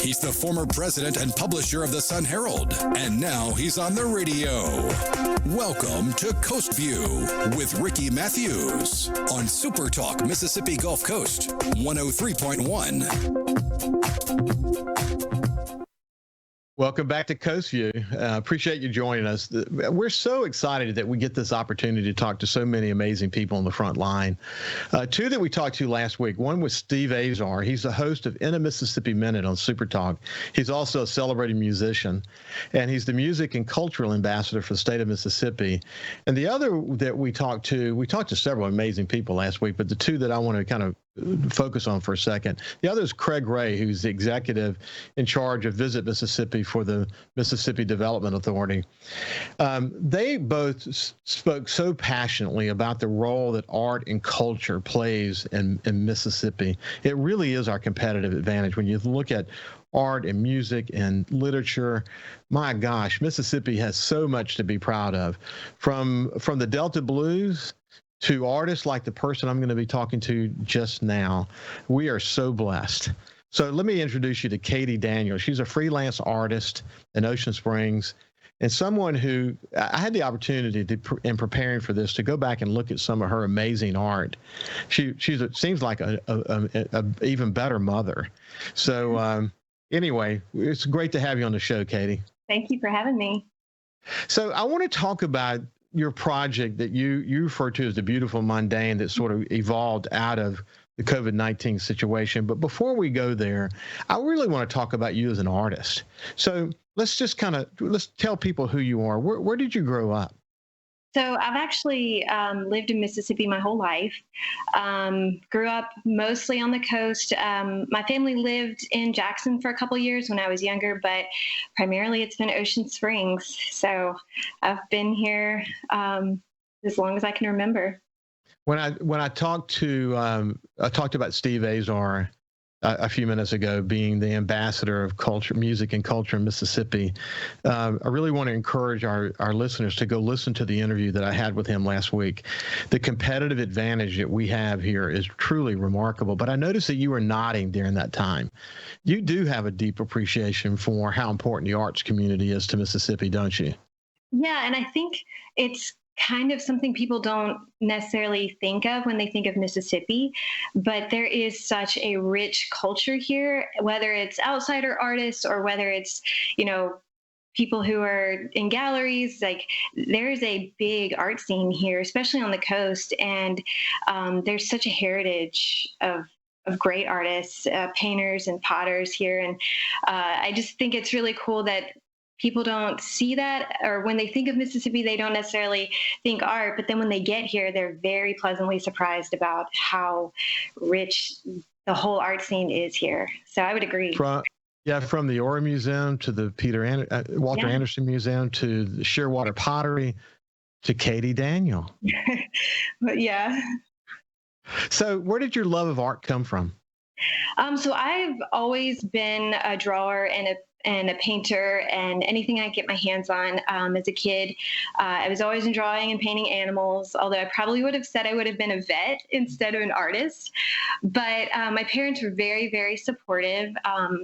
He's the former president and publisher of the Sun Herald, and now he's on the radio. Welcome to Coast Vue with Ricky Mathews on SuperTalk Mississippi Gulf Coast 103.1. Welcome back to Coast Vue. Appreciate you joining us. We're so excited that we get this opportunity to talk to so many amazing people on the front line. Two that we talked to last week. One was Steve Azar. He's the host of In a Mississippi Minute on SuperTalk. He's also a celebrated musician, and he's the music and cultural ambassador for the state of Mississippi. And the other that we talked to several amazing people last week, but the two that I want to kind of focus on for a second. The other is Craig Ray, who's the executive in charge of Visit Mississippi for the Mississippi Development Authority. They both spoke so passionately about the role that art and culture plays in Mississippi. It really is our competitive advantage. When you look at art and music and literature, my gosh, Mississippi has so much to be proud of. From the Delta Blues to artists like the person I'm going to be talking to just now. We are so blessed. So let me introduce you to Catie Daniel. She's a freelance artist in Ocean Springs and someone who I had the opportunity to, in preparing for this, to go back and look at some of her amazing art. Seems like a even better mother. So anyway, it's great to have you on the show, Catie. Thank you for having me. So I want to talk about your project that you refer to as the Beautiful Mundane that sort of evolved out of the COVID-19 situation. But before we go there, I really want to talk about you as an artist. So let's tell people who you are. Where did you grow up? So I've actually lived in Mississippi my whole life. Grew up mostly on the coast. My family lived in Jackson for a couple years when I was younger, but primarily it's been Ocean Springs. So I've been here as long as I can remember. When I talked about Steve Azar a few minutes ago, being the ambassador of culture, music and culture in Mississippi, I really want to encourage our listeners to go listen to the interview that I had with him last week. The competitive advantage that we have here is truly remarkable, but I noticed that you were nodding during that time. You do have a deep appreciation for how important the arts community is to Mississippi, don't you? Yeah, and I think it's kind of something people don't necessarily think of when they think of Mississippi, but there is such a rich culture here, whether it's outsider artists or whether it's, people who are in galleries. Like, there's a big art scene here, especially on the coast, and there's such a heritage of great artists, painters and potters here, and I just think it's really cool that people don't see that, or when they think of Mississippi, they don't necessarily think art, but then when they get here, they're very pleasantly surprised about how rich the whole art scene is here. So I would agree. From the Ora Museum to the Walter Anderson Museum to the Shearwater Pottery to Catie Daniel. But yeah. So where did your love of art come from? So I've always been a drawer and a painter, and anything I get my hands on. As a kid, I was always in drawing and painting animals, although I probably would have said I would have been a vet instead of an artist. But my parents were very, very supportive.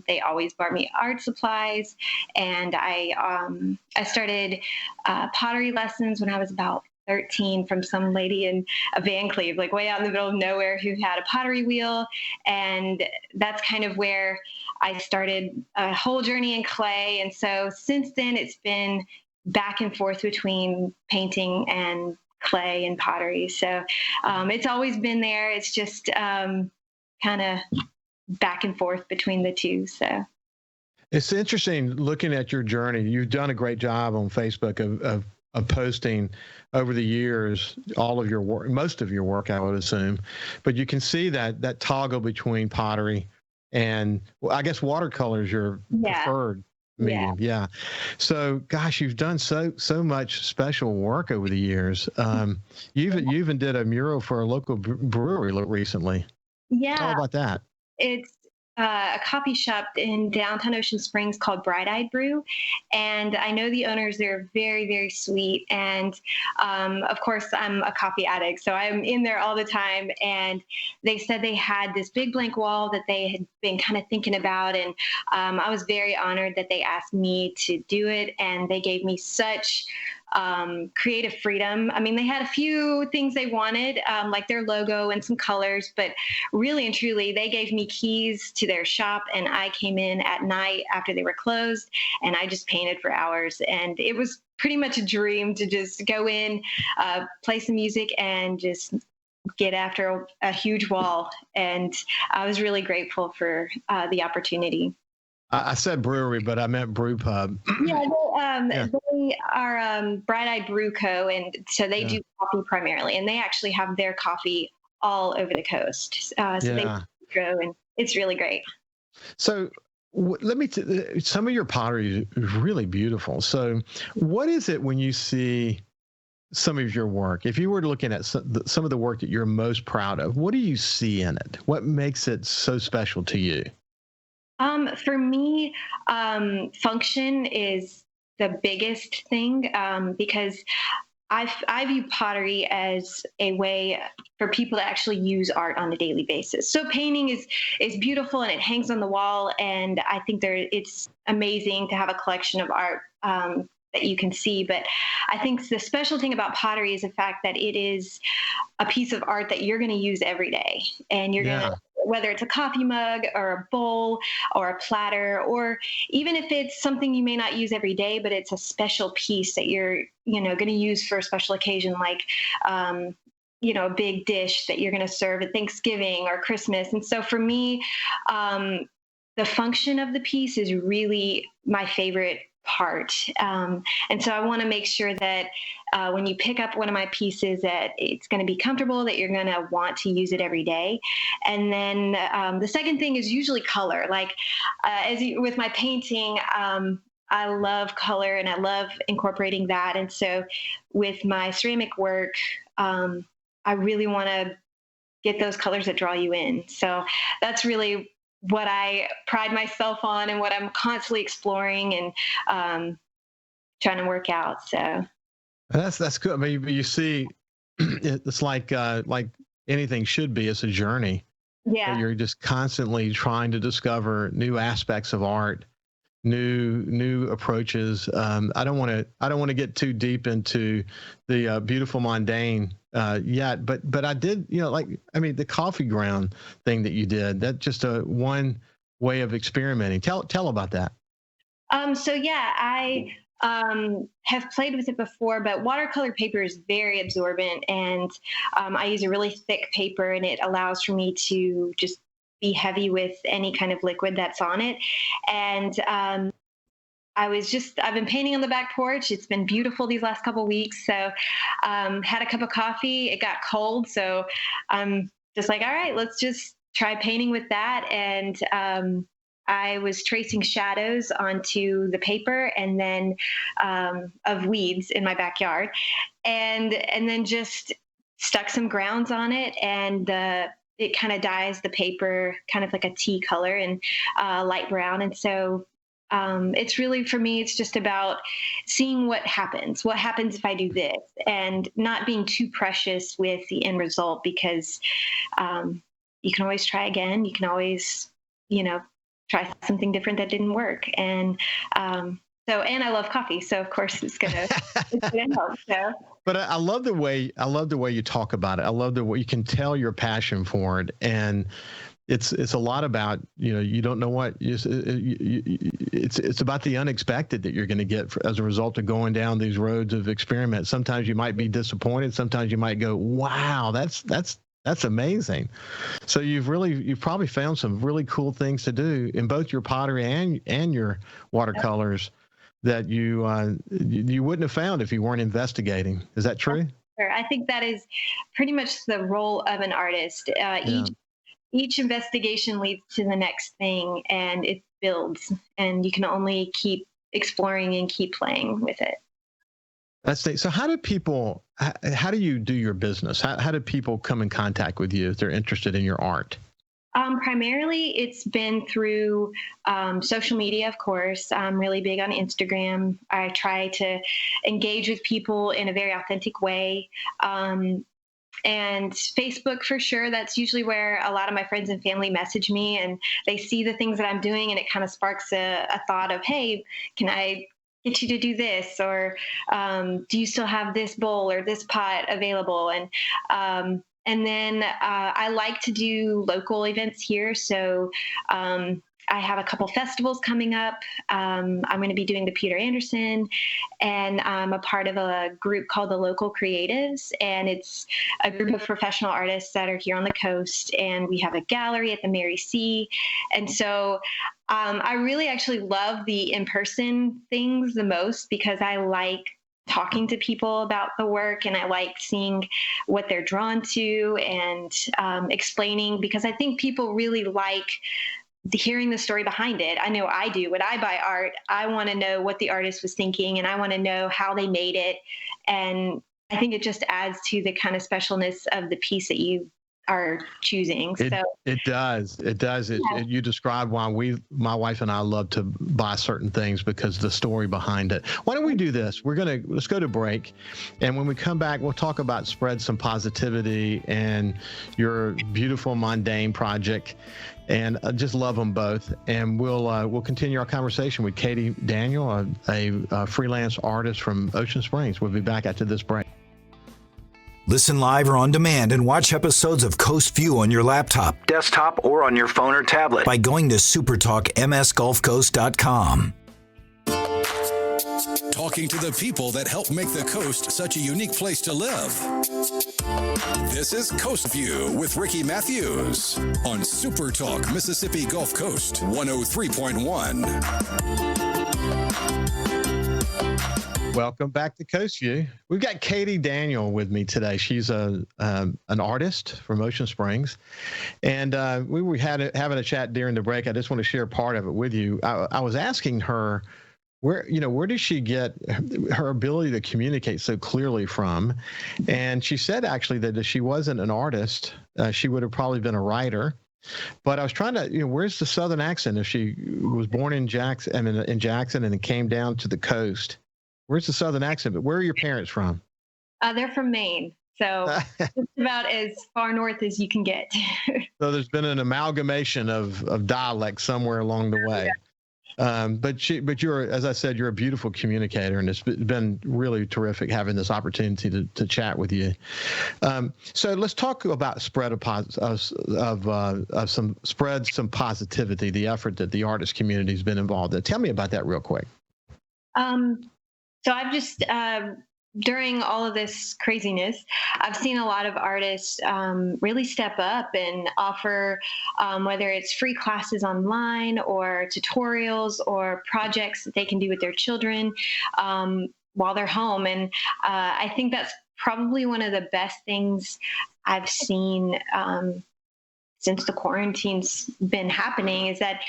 They always bought me art supplies, and I started pottery lessons when I was about 13 from some lady in a Van Cleve, like way out in the middle of nowhere, who had a pottery wheel. And that's kind of where I started a whole journey in clay. And so since then, it's been back and forth between painting and clay and pottery. So it's always been there. It's just kind of back and forth between the two. So it's interesting looking at your journey. You've done a great job on Facebook of posting over the years all of your work, most of your work, I would assume, but you can see that toggle between pottery and, well, I guess watercolor is your preferred medium. Yeah. So, gosh, you've done so much special work over the years. You even did a mural for a local brewery recently. Yeah. How about that? It's a coffee shop in downtown Ocean Springs called Bright Eyed Brew. And I know the owners, they're very, very sweet. And of course, I'm a coffee addict, so I'm in there all the time. And they said they had this big blank wall that they had been kind of thinking about. And I was very honored that they asked me to do it. And they gave me such creative freedom. I mean, they had a few things they wanted, like their logo and some colors, but really and truly, they gave me keys to their shop, and I came in at night after they were closed, and I just painted for hours. And it was pretty much a dream to just go in, play some music, and just get after a huge wall. And I was really grateful for the opportunity. I said brewery, but I meant brew pub. Yeah, they are Bright Eyed Brew Co., and so they do coffee primarily, and they actually have their coffee all over the coast. So they grow, and it's really great. So some of your pottery is really beautiful. So what is it when you see some of your work? If you were looking at some of the work that you're most proud of, what do you see in it? What makes it so special to you? For me, function is the biggest thing, because I view pottery as a way for people to actually use art on a daily basis. So painting is beautiful and it hangs on the wall, and I think it's amazing to have a collection of art that you can see. But I think the special thing about pottery is the fact that it is a piece of art that you're going to use every day, and you're going to, whether it's a coffee mug or a bowl or a platter, or even if it's something you may not use every day, but it's a special piece that you're, going to use for a special occasion, like, a big dish that you're going to serve at Thanksgiving or Christmas. And so for me, the function of the piece is really my favorite part. And so I want to make sure that when you pick up one of my pieces, that it's going to be comfortable, that you're going to want to use it every day. And then the second thing is usually color. Like with my painting, I love color and I love incorporating that. And so with my ceramic work, I really want to get those colors that draw you in. So that's really what I pride myself on and what I'm constantly exploring and trying to work out. So that's good. I mean, you see, it's like anything should be. It's a journey. Yeah, you're just constantly trying to discover new aspects of art, new approaches. I don't want to get too deep into the beautiful mundane yet, but I did, the coffee ground thing that you did, that just one way of experimenting. Tell about that. So yeah, I have played with it before, but watercolor paper is very absorbent, and I use a really thick paper, and it allows for me to just be heavy with any kind of liquid that's on it. And I've been painting on the back porch. It's been beautiful these last couple of weeks. So had a cup of coffee. It got cold. So I'm just like, all right, let's just try painting with that. And I was tracing shadows onto the paper, and then of weeds in my backyard, and then just stuck some grounds on it, and it kind of dyes the paper kind of like a tea color and light brown. And so it's really, for me, it's just about seeing what happens if I do this, and not being too precious with the end result, because you can always try again. You can always, try something different that didn't work. And and I love coffee, so of course it's gonna help. So. But I love the way you talk about it. I love the way you can tell your passion for it, and it's a lot about, you don't know what it's about the unexpected that you're going to get as a result of going down these roads of experiment. Sometimes you might be disappointed. Sometimes you might go, wow, that's amazing. So you've probably found some really cool things to do in both your pottery and your watercolors that you wouldn't have found if you weren't investigating. Is that true? Sure. I think that is pretty much the role of an artist. Each investigation leads to the next thing, and it builds, and you can only keep exploring and keep playing with it. So how do you do your business? How do people come in contact with you if they're interested in your art? Primarily, it's been through social media, of course. I'm really big on Instagram. I try to engage with people in a very authentic way. And Facebook, for sure. That's usually where a lot of my friends and family message me, and they see the things that I'm doing, and it kind of sparks a thought of, hey, can I get you to do this? Or do you still have this bowl or this pot available? And then I like to do local events here. So I have a couple festivals coming up. I'm going to be doing the Peter Anderson, and I'm a part of a group called the Local Creatives, and it's a group of professional artists that are here on the coast, and we have a gallery at the Mary C. And so I really actually love the in-person things the most, because I like talking to people about the work, and I like seeing what they're drawn to, and explaining, because I think people really like hearing the story behind it. I know I do. When I buy art, I want to know what the artist was thinking, and I want to know how they made it. And I think it just adds to the kind of specialness of the piece that you are choosing. It does. You described why my wife and I love to buy certain things, because the story behind it. Why don't we do this? Let's go to break. And when we come back, we'll talk about Spread Some Positivity and your beautiful mundane project. And I just love them both. And we'll continue our conversation with Catie Daniel, a freelance artist from Ocean Springs. We'll be back after this break. Listen live or on demand and watch episodes of Coast Vue on your laptop, desktop, or on your phone or tablet by going to supertalkmsgulfcoast.com. Talking to the people that help make the coast such a unique place to live. This is Coast View with Ricky Mathews on SuperTalk Mississippi Gulf Coast 103.1. Welcome back to Coast View. We've got Catie Daniel with me today. She's an artist from Ocean Springs, and we were having a chat during the break. I just want to share part of it with you. I was asking her, where does she get her ability to communicate so clearly from? And she said actually that if she wasn't an artist, she would have probably been a writer. But I was trying to, where's the Southern accent? If she was born in Jackson and then came down to the coast, where's the Southern accent? But where are your parents from? They're from Maine. So just about as far north as you can get. So there's been an amalgamation of dialect somewhere along the way. But you're, as I said, you're a beautiful communicator, and it's been really terrific having this opportunity to chat with you. So let's talk about Spread Some Positivity, the effort that the artist community has been involved in. Tell me about that real quick. So I've just, during all of this craziness, I've seen a lot of artists really step up and offer, whether it's free classes online or tutorials or projects that they can do with their children while they're home. And I think that's probably one of the best things I've seen since the quarantine's been happening, is that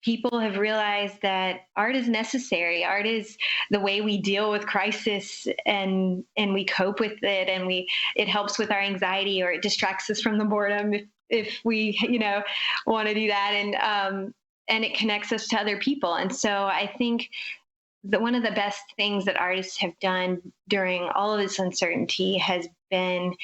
people have realized that art is necessary. Art is the way we deal with crisis, and we cope with it, and it helps with our anxiety, or it distracts us from the boredom if we want to do that, and it connects us to other people. And so I think that one of the best things that artists have done during all of this uncertainty has been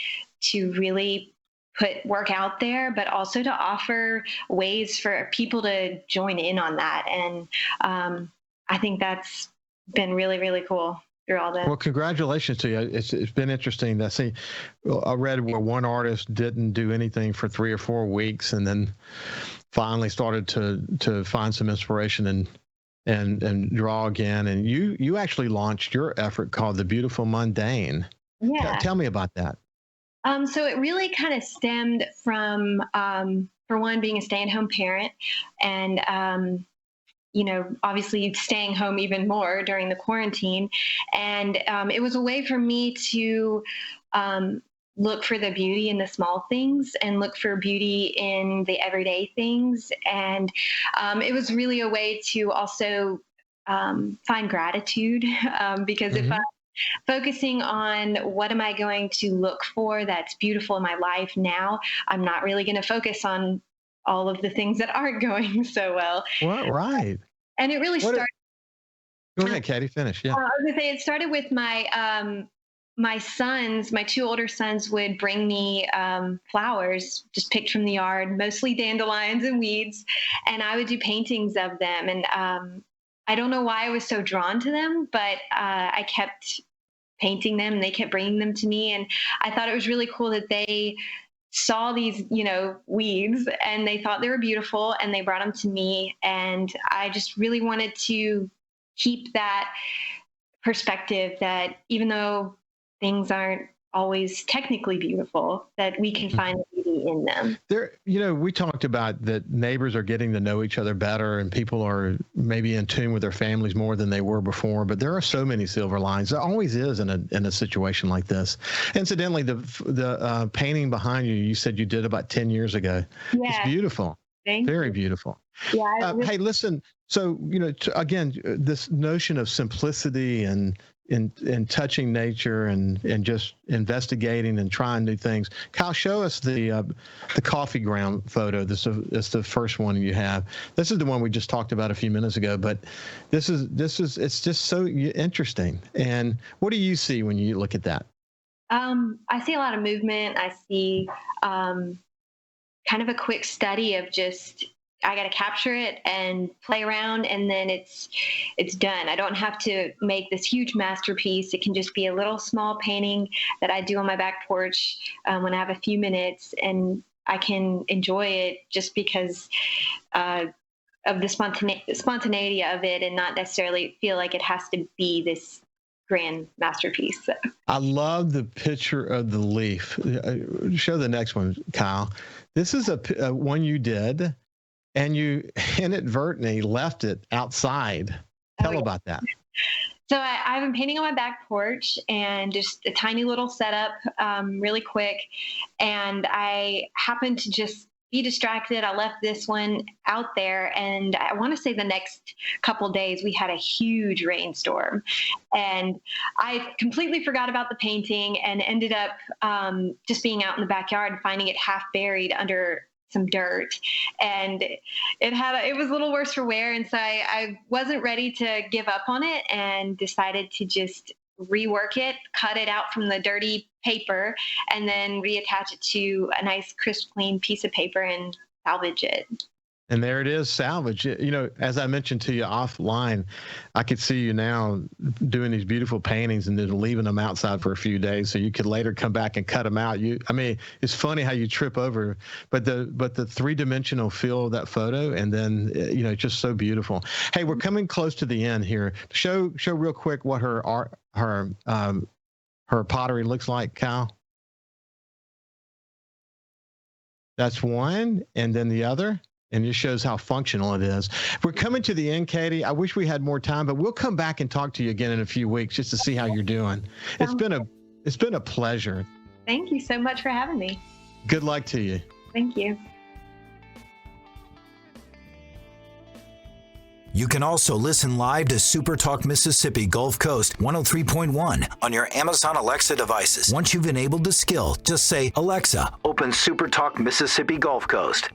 to really put work out there, but also to offer ways for people to join in on that. And I think that's been really, really cool through all this. Well, congratulations to you. It's been interesting to see. I read where one artist didn't do anything for 3 or 4 weeks, and then finally started to find some inspiration and draw again. And you actually launched your effort called The Beautiful Mundane. Yeah. Tell me about that. So it really kind of stemmed from, for one, being a stay-at-home parent, and obviously staying home even more during the quarantine. And it was a way for me to look for the beauty in the small things and look for beauty in the everyday things. And it was really a way to also find gratitude, because if I'm focusing on what am I going to look for that's beautiful in my life now, I'm not really going to focus on all of the things that aren't going so well. Well, right. And it really started. Go ahead, Catie, finish. Yeah. I was going to say, it started with my sons, my 2 older sons would bring me flowers just picked from the yard, mostly dandelions and weeds. And I would do paintings of them. And I don't know why I was so drawn to them, but I kept painting them and they kept bringing them to me. And I thought it was really cool that they saw these, weeds, and they thought they were beautiful, and they brought them to me. And I just really wanted to keep that perspective that even though things aren't always technically beautiful, that we can find the beauty in them. We talked about that neighbors are getting to know each other better, and people are maybe in tune with their families more than they were before. But there are so many silver lines. There always is in a situation like this. Incidentally, the painting behind you, you said you did about 10 years ago. Yeah. It's beautiful. Very beautiful. Yeah. Hey, listen. So, again, this notion of simplicity and in touching nature and just investigating and trying new things. Kyle, show us the coffee ground photo. This is the first one you have. This is the one we just talked about a few minutes ago, but this is it's just so interesting. And what do you see when you look at that? I see a lot of movement. I see kind of a quick study of just, I got to capture it and play around, and then it's done. I don't have to make this huge masterpiece. It can just be a little small painting that I do on my back porch when I have a few minutes, and I can enjoy it just because of the spontaneity of it, and not necessarily feel like it has to be this grand masterpiece. So. I love the picture of the leaf. Show the next one, Kyle. This is a one you did, and you inadvertently left it outside. Tell about that. So I've been painting on my back porch, and just a tiny little setup, really quick. And I happened to just be distracted. I left this one out there, and I want to say the next couple days we had a huge rainstorm, and I completely forgot about the painting and ended up just being out in the backyard and finding it half buried under some dirt, and it was a little worse for wear. And so I wasn't ready to give up on it, and decided to just rework it, cut it out from the dirty paper, and then reattach it to a nice crisp clean piece of paper and salvage it. And there it is, salvage. As I mentioned to you offline, I could see you now doing these beautiful paintings and then leaving them outside for a few days so you could later come back and cut them out. It's funny how you trip over, but the three-dimensional feel of that photo, and then it's just so beautiful. Hey, we're coming close to the end here. Show real quick what her pottery looks like, Kyle. That's one, and then the other. And it shows how functional it is. We're coming to the end, Catie. I wish we had more time, but we'll come back and talk to you again in a few weeks just to see how you're doing. It's been a pleasure. Thank you so much for having me. Good luck to you. Thank you. You can also listen live to SuperTalk Mississippi Gulf Coast 103.1 on your Amazon Alexa devices. Once you've enabled the skill, just say, "Alexa, open SuperTalk Mississippi Gulf Coast."